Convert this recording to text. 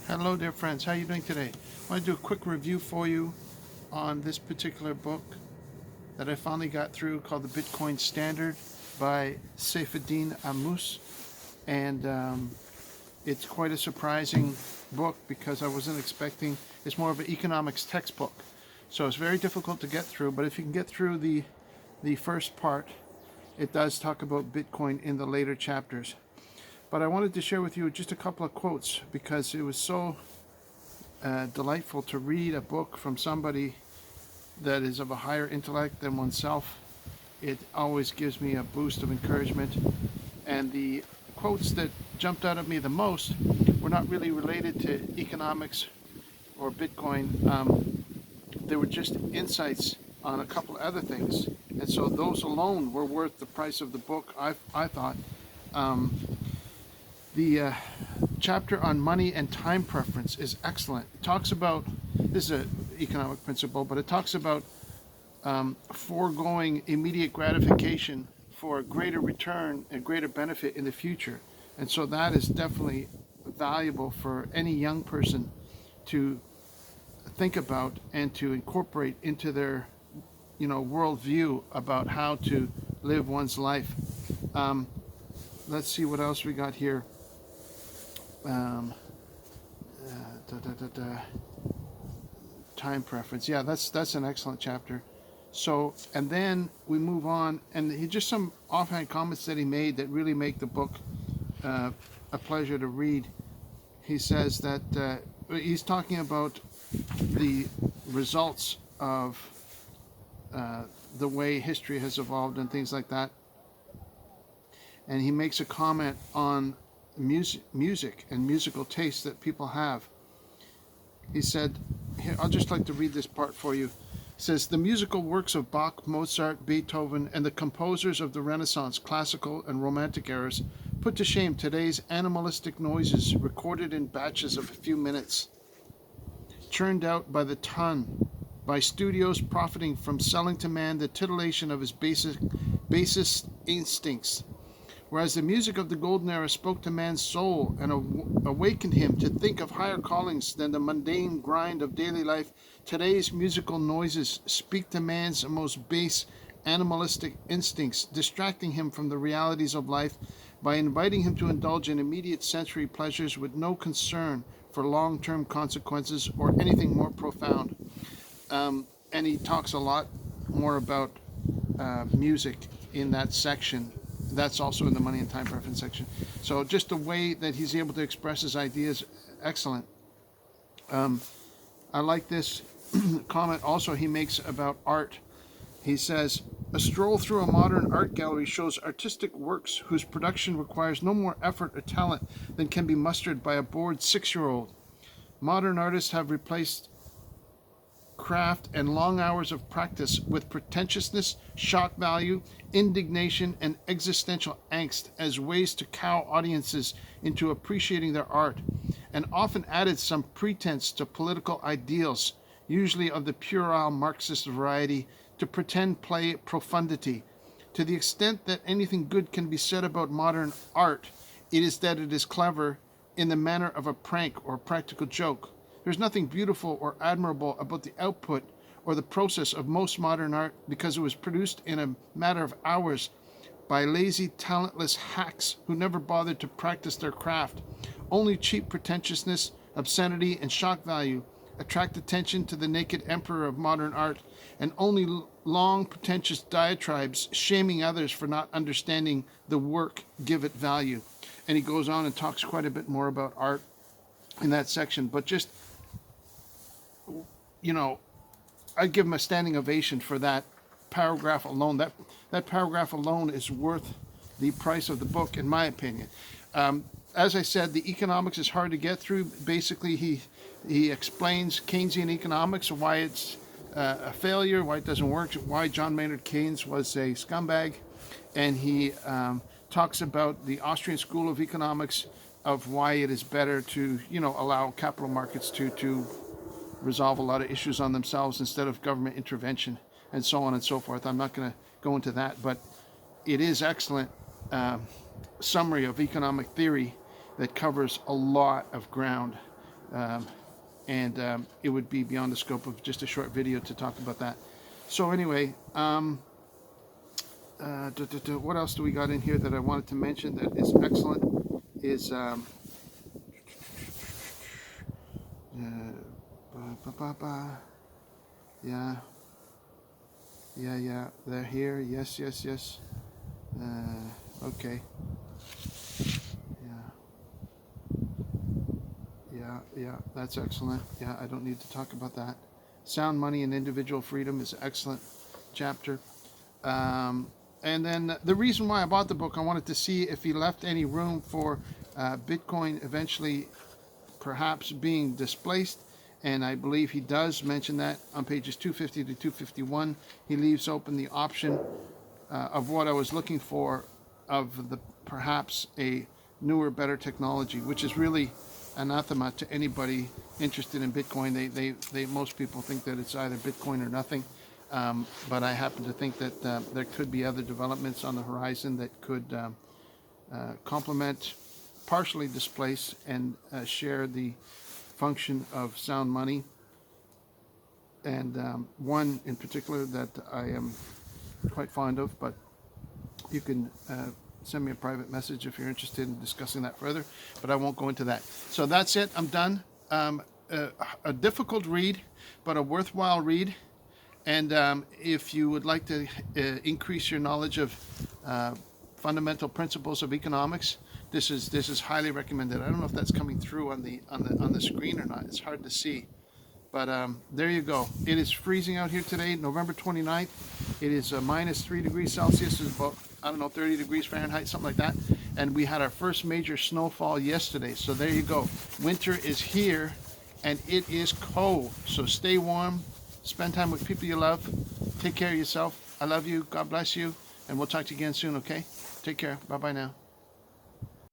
Hello dear friends, how are you doing today? I want to do a quick review for you on this particular book that I finally got through called The Bitcoin Standard by Saifedean Ammous. And it's quite a surprising book because I wasn't expecting, it's more of an economics textbook. So it's very difficult to get through, but if you can get through the first part, it does talk about Bitcoin in the later chapters. But I wanted to share with you just a couple of quotes because it was so delightful to read a book from somebody that is of a higher intellect than oneself. It always gives me a boost of encouragement. And the quotes that jumped out at me the most were not really related to economics or Bitcoin. They were just insights on a couple of other things. And so those alone were worth the price of the book, I thought. The chapter on money and time preference is excellent. It talks about, this is an economic principle, but it talks about foregoing immediate gratification for a greater return and greater benefit in the future. And so that is definitely valuable for any young person to think about and to incorporate into their worldview about how to live one's life. Let's see what else we got here. Time preference. Yeah, that's an excellent chapter. So, and then we move on, and he just some offhand comments that he made that really make the book a pleasure to read. He says that he's talking about the results of the way history has evolved and things like that. And he makes a comment on music and musical taste that people have. He said, here, I'll just like to read this part for you. He says, the musical works of Bach, Mozart, Beethoven, and the composers of the Renaissance, classical, and romantic eras put to shame today's animalistic noises recorded in batches of a few minutes, churned out by the ton, by studios profiting from selling to man the titillation of his basest instincts. Whereas the music of the golden era spoke to man's soul and awakened him to think of higher callings than the mundane grind of daily life, today's musical noises speak to man's most base animalistic instincts, distracting him from the realities of life by inviting him to indulge in immediate sensory pleasures with no concern for long-term consequences or anything more profound. And he talks a lot more about music in that section. That's also in the money and time preference section. So just the way that he's able to express his ideas, excellent. I like this comment also he makes about art. He says, a stroll through a modern art gallery shows artistic works whose production requires no more effort or talent than can be mustered by a bored 6-year-old. Modern artists have replaced craft and long hours of practice with pretentiousness, shock value, indignation, and existential angst as ways to cow audiences into appreciating their art, and often added some pretense to political ideals, usually of the puerile Marxist variety, to pretend play profundity. To the extent that anything good can be said about modern art, it is that it is clever in the manner of a prank or practical joke. There's nothing beautiful or admirable about the output or the process of most modern art because it was produced in a matter of hours by lazy, talentless hacks who never bothered to practice their craft. Only cheap pretentiousness, obscenity, and shock value attract attention to the naked emperor of modern art, and only long, pretentious diatribes shaming others for not understanding the work give it value. And he goes on and talks quite a bit more about art in that section, but just I'd give him a standing ovation for that paragraph alone. That paragraph alone is worth the price of the book, in my opinion. As I said, the economics is hard to get through. Basically, he explains Keynesian economics, why it's a failure, why it doesn't work, why John Maynard Keynes was a scumbag, and he talks about the Austrian School of Economics, of why it is better to allow capital markets to resolve a lot of issues on themselves instead of government intervention, and so on and so forth. I'm not going to go into that, but it is excellent summary of economic theory that covers a lot of ground. and it would be beyond the scope of just a short video to talk about that. So anyway, what else do we got in here that I wanted to mention that is excellent is yeah, they're here. Yes. Okay. Yeah, that's excellent. Yeah, I don't need to talk about that. Sound Money and Individual Freedom is an excellent chapter. And then the reason why I bought the book, I wanted to see if he left any room for Bitcoin eventually perhaps being displaced. And I believe he does mention that on pages 250 to 251. He leaves open the option of what I was looking for, of the perhaps a newer, better technology, which is really anathema to anybody interested in Bitcoin. They most people think that it's either Bitcoin or nothing. But I happen to think that there could be other developments on the horizon that could complement, partially displace, and share the function of sound money. And one in particular that I am quite fond of, but you can send me a private message if you're interested in discussing that further, but I won't go into that. So that's it. I'm done. A difficult read, but a worthwhile read. And if you would like to increase your knowledge of fundamental principles of economics, this is highly recommended. I don't know if that's coming through on the screen or not. It's hard to see. But there you go. It is freezing out here today, November 29th. It is minus 3 degrees Celsius. It's about, I don't know, 30 degrees Fahrenheit, something like that. And we had our first major snowfall yesterday. So there you go. Winter is here, and it is cold. So stay warm. Spend time with people you love. Take care of yourself. I love you. God bless you. And we'll talk to you again soon, okay? Take care. Bye-bye now.